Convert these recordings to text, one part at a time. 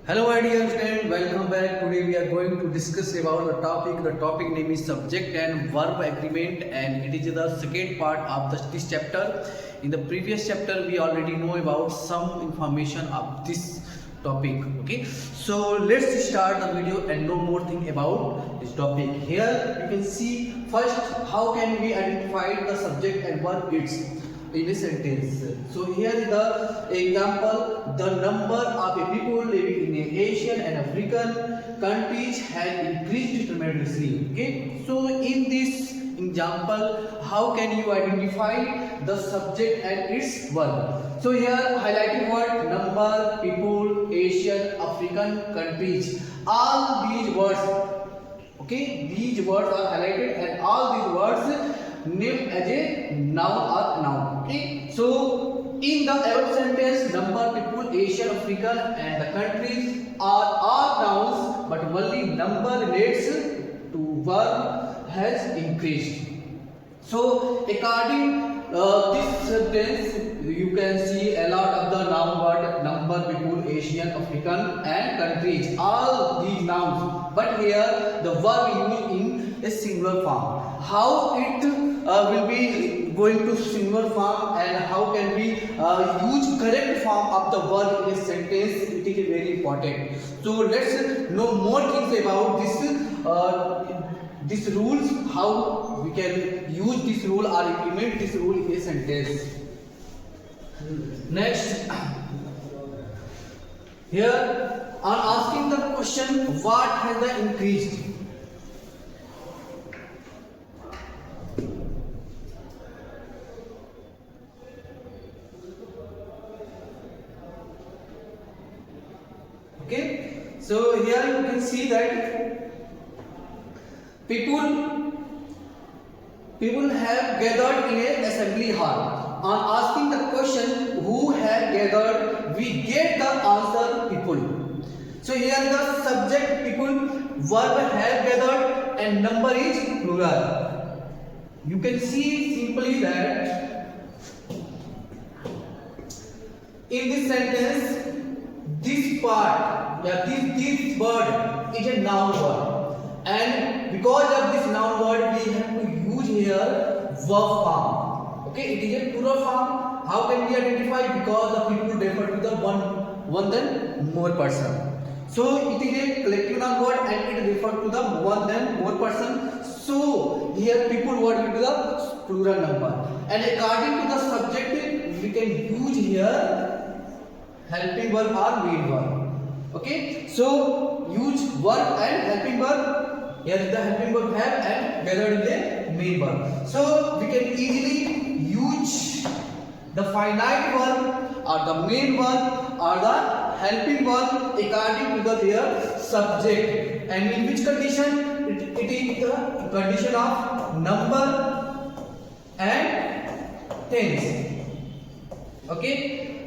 Hello my dear friend, welcome back. Today we are going to discuss about the topic. The topic name is subject and verb agreement, and it is the second part of this chapter. In the previous chapter we already know about some information of this topic. Okay, so let's start the video and know more thing about this topic. Here you can see first how can we identify the subject and verb it's in a sentence. So here is the example: the number of people living in Asian and African countries has increased tremendously. Okay, so in this example, how can you identify the subject and its verb? So here highlighted word number, people, Asian, African countries. All these words, okay, these words are highlighted, and all these words named as a noun or noun. Okay, so in the above sentence, number, people, Asian, African and the countries are all nouns, but only number relates to verb has increased. So according this sentence, you can see a lot of the noun word number, people, Asian, African and countries, all these nouns, but here the verb used in a singular form. How it will be going to singular form, and how can we use correct form of the verb in a sentence, it is very important. So let's know more things about this rules, how we can use this rule or implement this rule in a sentence. Next, here on asking the question what has the increased. Okay, so here you can see that people have gathered in a assembly hall. On asking the question who have gathered, we get the answer people. So here the subject people, verb have gathered and number is plural. You can see simply that in this sentence this part, this word is a noun word, and because of this noun word we have to use here verb form. Okay, it is a plural form. How can we identify? Because the people refer to the one then more person. So it is a collective noun word and it refers to the one then more person. So here people word will be the plural number, and according to the subject we can use here helping verb or main verb. Okay, so use verb and helping verb. Here is the helping verb have and gathered in the main verb. So we can easily use the finite verb or the main verb or the helping verb according to the their subject, and in which condition it is the condition of number and tense. Okay,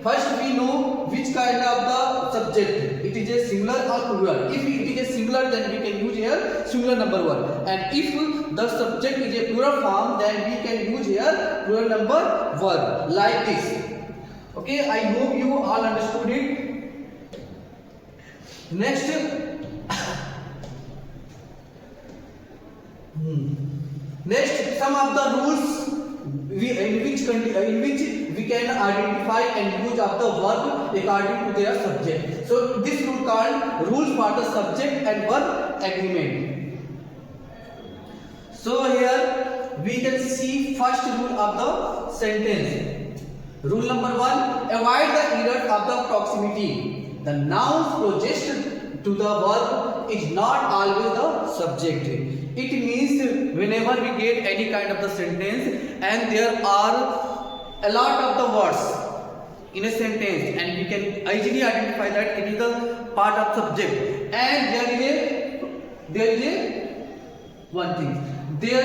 first we know which kind of the subject, it is a singular or plural. If it is a singular, then we can use here singular number verb, and if the subject is a plural form, then we can use here plural number verb like this. Okay, I hope you all understood it. Next, next some of the rules in which we can identify and use of the verb according to their subject. So this rule called rules for the subject and verb agreement. So here we can see first rule of the sentence. Rule number 1: avoid the error of the proximity. The nouns projected to the verb is not always the subject. It means whenever we get any kind of the sentence and there are a lot of the words in a sentence, and we can easily identify that it is the part of subject, and there is a one thing, it is a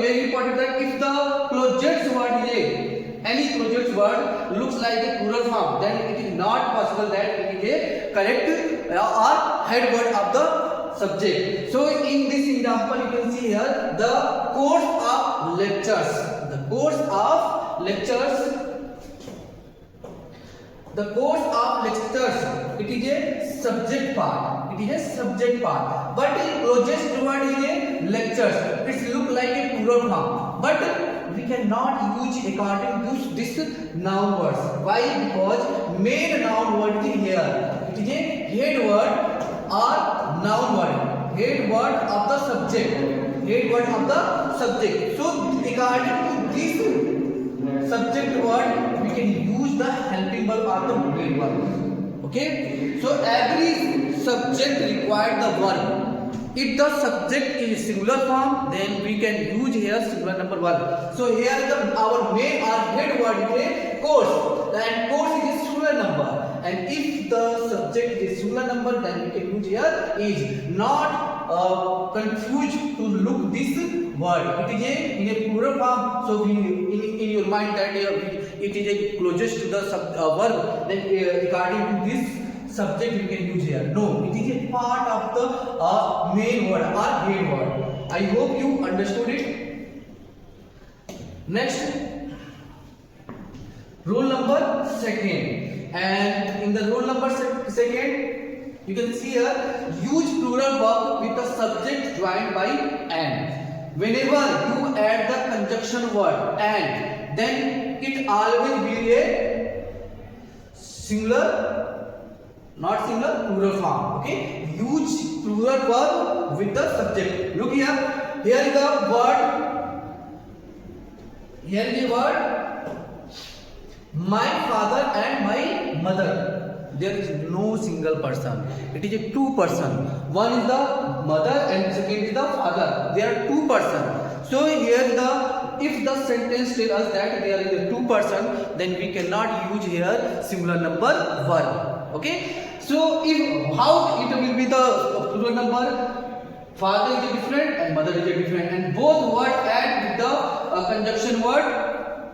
very important that if the projects word is any projects word looks like a plural form, then it is not possible that it is a correct or head word of the subject. So in this example you can see here the course of lectures. The course of lectures The course of lectures, it is a subject part. It is a subject part. But closest word is a lectures. It look like a plural form. But we cannot use according to this noun words. Why? Because main noun word is here. It is a head word or noun word. Head word of the subject. Head word of the subject. So according to this subject word, we can use the helping verb or the main verb. Okay? So every subject requires the verb. If the subject is singular form, then we can use here singular number verb. So here our main or head word is a course, and course is a singular number. And if the subject is singular number, then we can use here is. Not confused to look this word. It is in a plural form. So we in your mind that it is a closest to the verb. Then according to this subject you can use here. No, it is a part of the main word or head word. I hope you understood it. Next, rule number second. And in the rule number second, you can see here, use plural verb with the subject joined by and. Whenever you add the conjunction word and, then it always be a singular, not singular, plural form. Okay, use plural verb with the subject. Look here. Here is the word. Here is the word. My father and my mother. There is no single person. It is a two person. One is the mother and second is the father. There are two persons. So here if the sentence tells us that there is a two person, then we cannot use here singular number verb. Okay. So if how it will be the plural number, father is different and mother is different, and both words add with the conjunction word,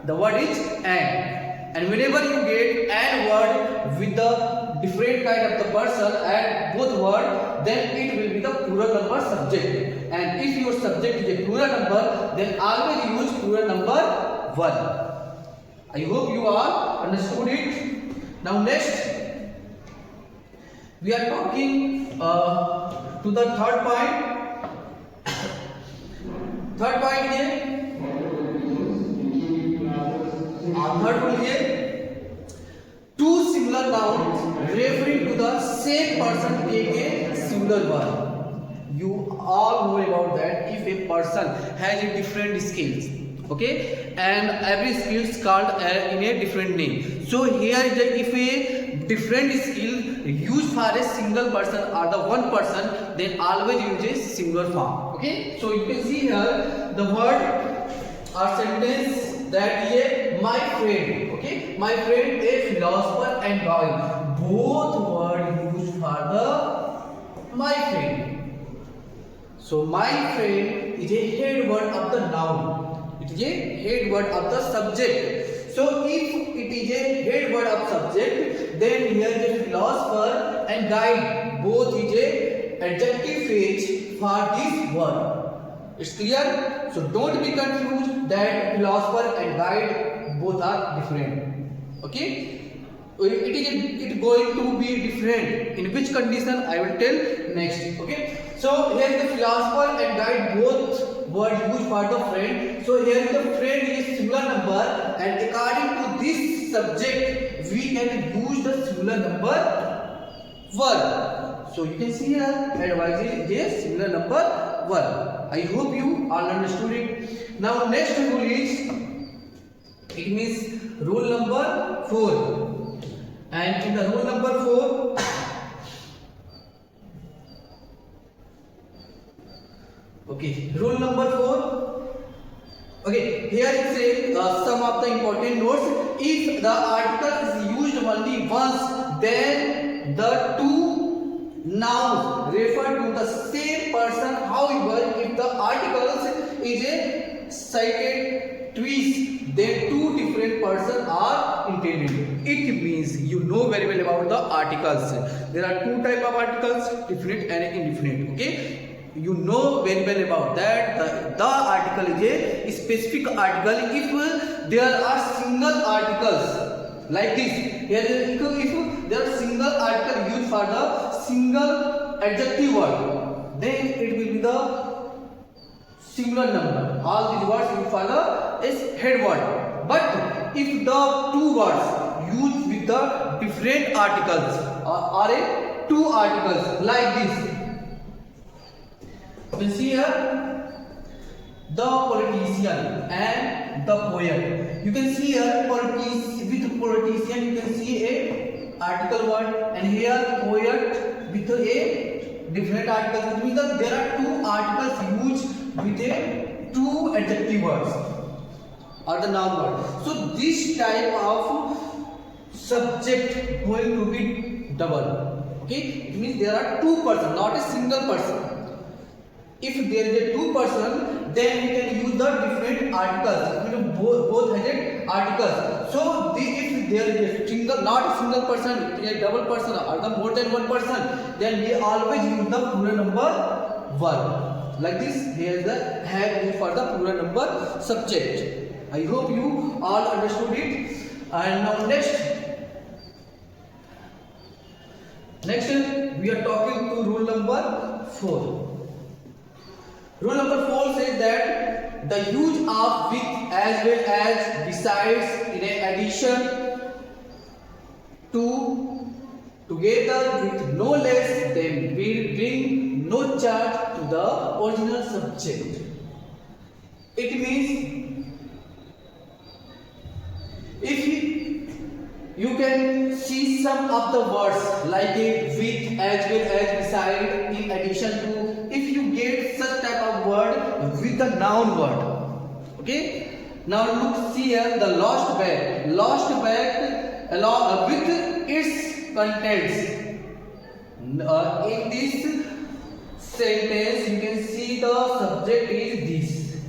the word is and. And whenever you get and word with the different kind of the person and both word, then it will be the plural number subject. And if your subject is a plural number, then always use plural number one. I hope you all understood it. Now next, we are talking to the third point. Third point is third one is two similar nouns referring to the same person take a singular verb. You all know about that. If a person has a different skills, okay, and every skill is called in a different name. So here is if a different skill used for a single person or the one person, then always use a singular form. Okay, so you can see here the word or sentence that is my friend. Okay, my friend, a philosopher and guy. Both words used for the my friend. So my friend is a head word of the noun. It is a head word of the subject. So if it is a head word of subject, then here is a philosopher and guide. Both is a adjective phrase for this word. It's clear? So don't be confused that philosopher and guide both are different. Okay? It going to be different. In which condition I will tell next. Okay? So here the philosopher and guide both words used for the friend. So here the friend is singular number, and according to this subject we can use the singular number verb. So you can see here advice is a singular number verb. I hope you all understood it. Now next rule is, it means rule number 4. And in the rule number 4, okay, rule number 4. Okay, here it says some of the important notes. If the article is used only once, then the two nouns refer to the same person. However, if the article is a cited twice, then two different persons are intended. It means you know very well about the articles. There are two types of articles, definite and indefinite. Okay. You know very well about that. The article is a specific article. If there are single articles, like this. Here if there are single article used for the single adjective word, then it will be the singular number. All these words used for the is head word. But if the two words used with the different articles are a two articles like this, you can see here the politician and the poet. You can see here with politician you can see a article word, and here poet with a different article. It means that there are two articles used with a two adjective words or the noun word. So this type of subject going to be double. Okay, it means there are two persons, not a single person. If there is a two person, then we can use the different articles. Both has a articles. So if there is a single, not a single person, a double person or the more than one person, then we always use the plural number verb. Like this, here is the have used for the plural number subject. I hope you all understood it. And now next we are talking to rule number 4. Rule number 4 says that the use of with as well as besides in addition to together with no less than will bring no charge to the original subject. It means if you can see some of the words like a with as well as beside in addition to, if you get such type of word with a noun word. Okay, now look, see here the lost bag along with its contents. In this sentence you can see the subject is this,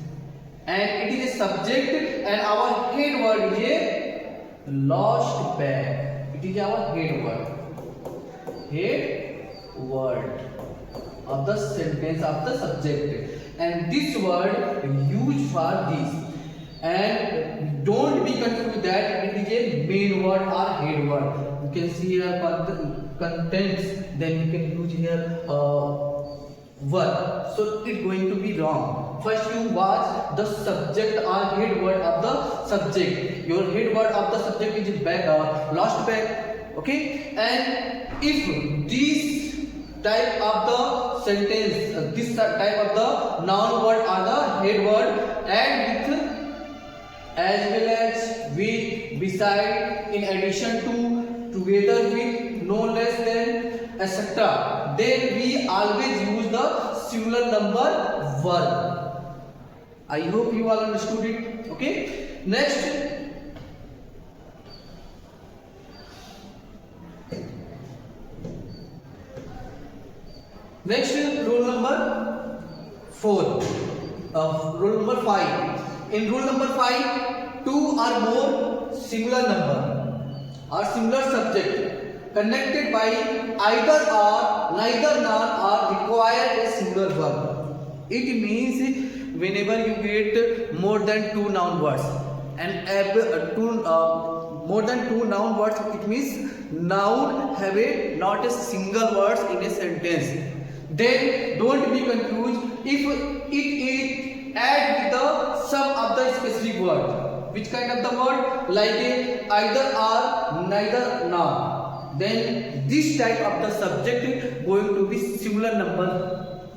and it is a subject, and our head word is a lost bag. It is our head word of the sentence of the subject, and this word used for this. And don't be confused that it is a main word or head word. You can see here contents, then you can use here verb. So it's going to be wrong. First you watch the subject or head word of the subject. Your head word of the subject is bag, lost bag. Okay, and if this type of the sentence, this type of the noun word or the head word add with as well as with, beside, in addition to, together with, no less than, etc., then we always use the singular number verb. I hope you all understood it. Okay, next rule number 4. Rule number 5. In rule number 5, two or more singular number or singular subject connected by either or, neither nor or require a singular verb. It means whenever you get more than two noun words and more than two noun words, it means noun have not a single words in a sentence. Then don't be confused if it is add with the sum of the specific word. Which kind of the word? Like a either or, neither nor. Then this type of the subject going to be singular number.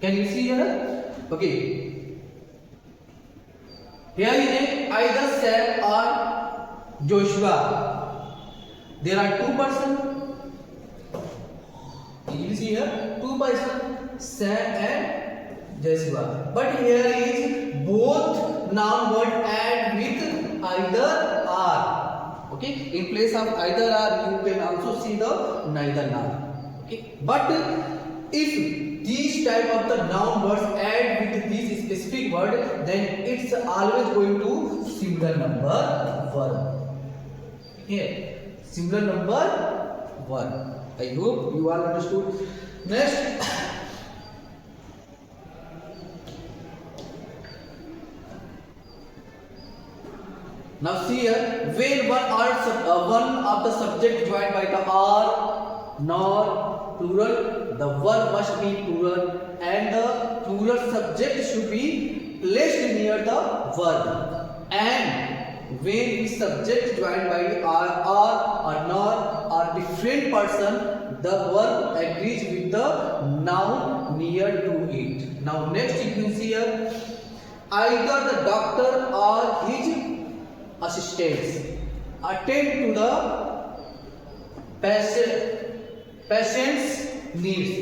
Can you see here? Okay. Here is a either Sam or Joshua. There are two persons. You see here two persons, Sam and Joshua. But here is both noun word add with either or. Okay, in place of either or you can also see the neither nor. Okay, but if these type of the noun words add with this specific word, then it's always going to singular number verb. Here, singular number verb. I hope you all understood. Next, Now see here, when one of the subject joined by the or, nor, plural, the verb must be plural and the plural subject should be placed near the verb. And when the subject joined by or nor or different person, the verb agrees with the noun near to it. Now next you can see here, either the doctor or his assistants attend to the patient's needs.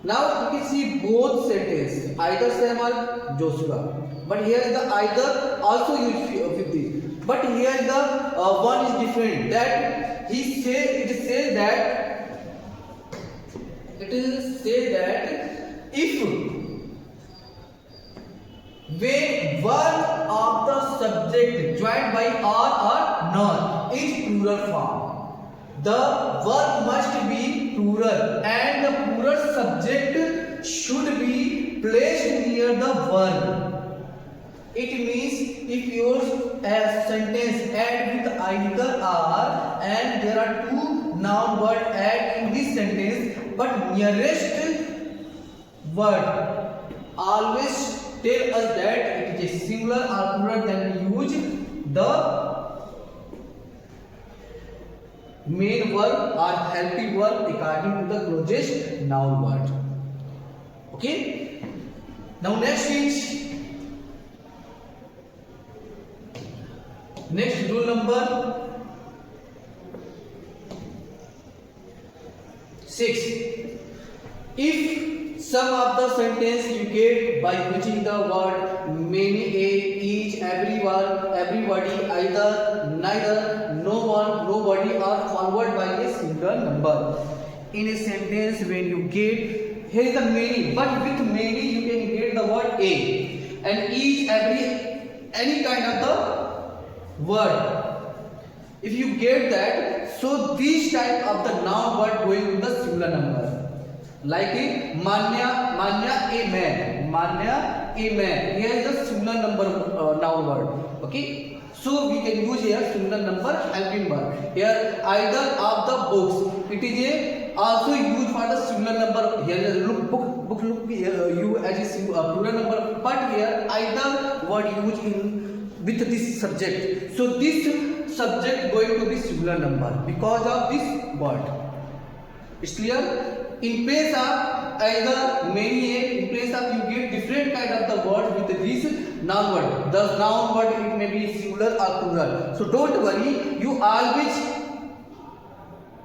Now you can see both sentences, either Sam or Joshua. But here is the either also used with this. But here the one is different. That he say it says that if when one of the subject joined by or nor is plural form, the verb must be plural and the plural subject should be placed near the verb. It means if your sentence end with either or and there are two noun words add in this sentence, but nearest word always tell us that it is a singular or plural, then we use the main verb or helping verb according to the closest noun word. Okay. Now next rule number 6. If some of the sentence you get by using the word many, a, each, everyone, everybody, either, neither, no one, nobody are followed by a single number. In a sentence when you get, here is the many, but with many you can get the word a, and each, every, any kind of the word. If you get that, so this type of the noun word going with the singular number. Like manya, a man, manya, a man. Here is the singular number noun word. Okay. So we can use here singular number helping verb. Here either of the books. It is a also used for the singular number. Here look book look you as a plural number. But here either word used in with this subject. So this subject going to be singular number because of this word. It's clear? In place of either many, in place of you get different kind of the word with this noun word. The noun word it may be singular or plural. So don't worry, you always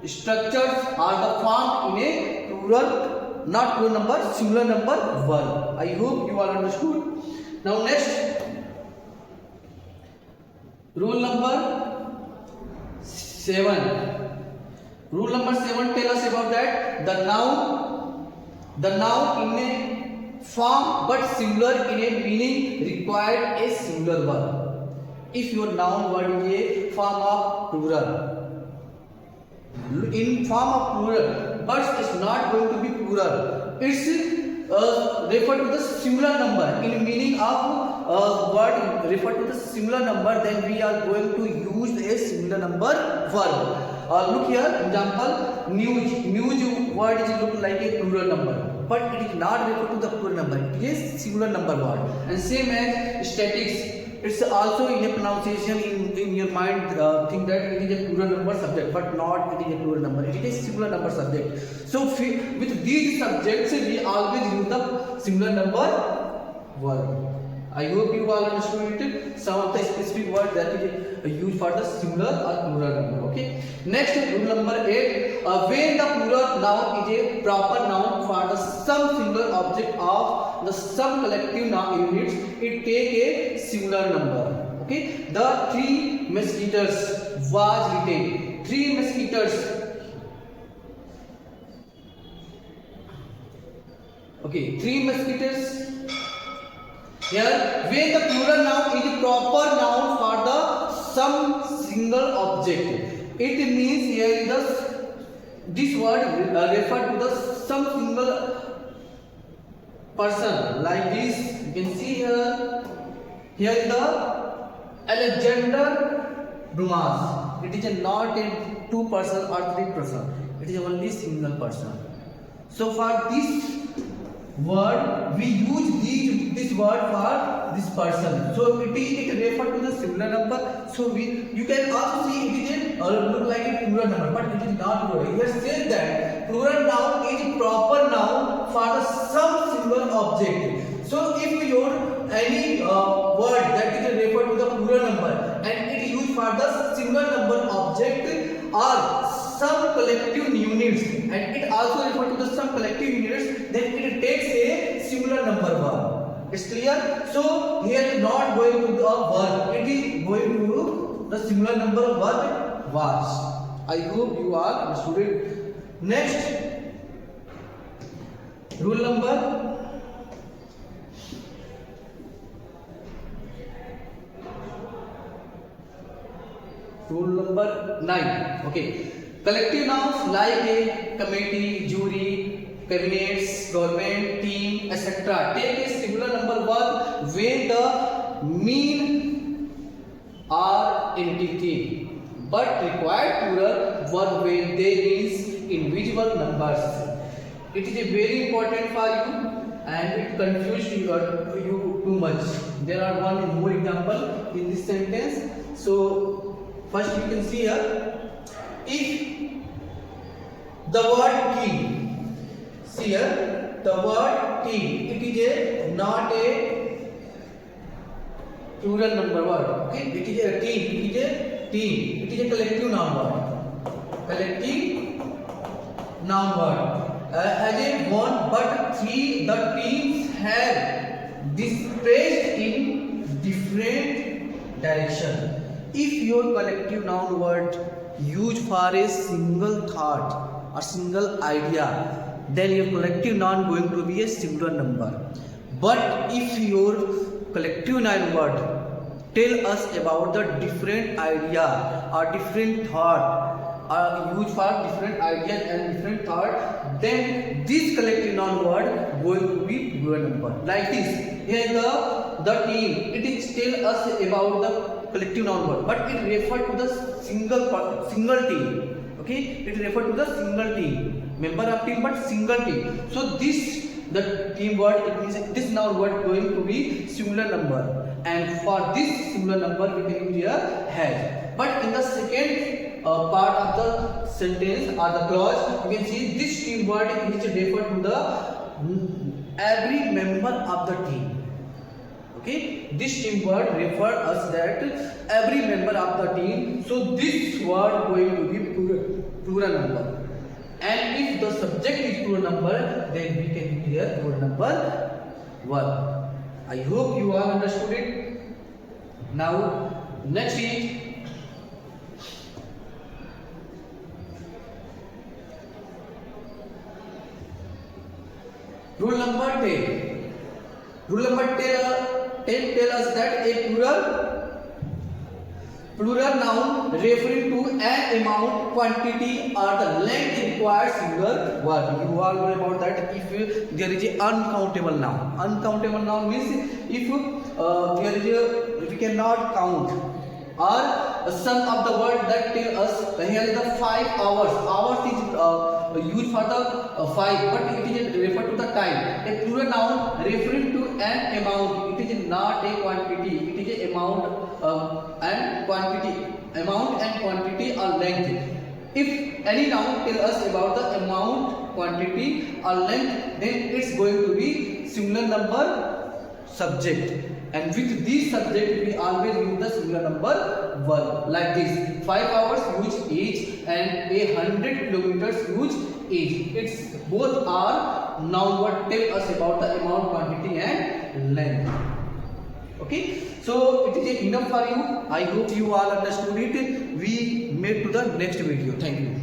structures are the form in a plural, not plural number, singular number verb. I hope you all understood. Now next, rule number 7. Rule number 7 tells us about that the noun in a form but singular in a meaning required a singular verb. If your noun word is a form of plural, in form of plural, but it's not going to be plural. It's refer to the singular number in meaning of word refer to the singular number, then we are going to use a singular number verb. Look here, example, news word is look like a plural number, but it is not refer to the plural number, it is singular number word. And same as statics, it's also in a pronunciation in your mind think that it is a plural number subject, but not it is a plural number, it is a singular number subject. So with these subjects we always use the singular number verb. I hope you all understood it. Some of the specific words that is used for the singular or plural number. Okay. Next, rule number 8. When the plural noun is a proper noun for the some singular object of the some collective noun units, it take a singular number. Okay. The 3 mosquitoes was written. 3 mosquitoes. Okay. 3 mosquitoes. Here, when the plural noun is a proper noun for the some single object, it means here this word refer to the some single person. Like this, you can see here. Here is the Alexander Dumas. It is not a two person or three person. It is only single person. So for this word we use this word for this person. So it refer to the singular number. So you can also see it is a look like a plural number, but it is not plural. Here says that plural noun is proper noun for the some single object. So if your any word that is refer to the plural number and it is used for the single number object or some collective units, and it also refer to the some collective units, then it takes a singular number verb. It's clear? So here is not going to the verb, it is going to the singular number verb was. I hope you are understood it. Next, rule number Rule number 9. Okay. Collective nouns like a committee, jury, cabinets, government, team, etc. take a singular number verb when the mean are entity, but require plural verb when they means individual numbers. It is a very important for you and it confused you too much. There are one more example in this sentence. So first you can see here, if the word king, see here the word king, it is not a plural number word. Okay, it is a team, it is a team, it is a collective noun word. Collective noun word. As a one, but three, the teams have dispersed in different direction. If your collective noun word used for a single thought or single idea, then your collective noun going to be a singular number. But if your collective noun word tell us about the different idea or different thought are used for different ideas and different thought, then this collective noun word going to be plural number. Like this, here the team, it is tell us about the collective noun word, but it refer to the single team. Okay, it refer to the single team, member of team, but single team. So this the team word, it means this noun word going to be singular number, and for this singular number we can use here has. But in the second part of the sentence or the clause, you can see this team word which refer to the every member of the team. Okay, this team word refer us that every member of the team. So this word going to be plural number, and if the subject is plural number, then we can use here plural number 1. I hope you all understood it. Now next is rule number 10. Rule number 10 tell us that a plural noun referring to an amount, quantity or the length requires singular verb. You all know about that. If there is an uncountable noun. Uncountable noun means if there is a, we cannot count, or some of the word that tell us here is the 5 hours. Hours is used for the 5, but it is refer to the time. A plural noun referring to an amount. It is not a quantity. It is a amount and quantity or length. If any noun tell us about the amount, quantity or length, then it's going to be singular number subject. And with this subject, we always use the singular number verb. Like this, 5 hours use each, and 100 kilometers use each. It's both are noun word tell us about the amount, quantity and length. Okay, so it is enough for you. I hope you all understood it. We meet to the next video. Thank you.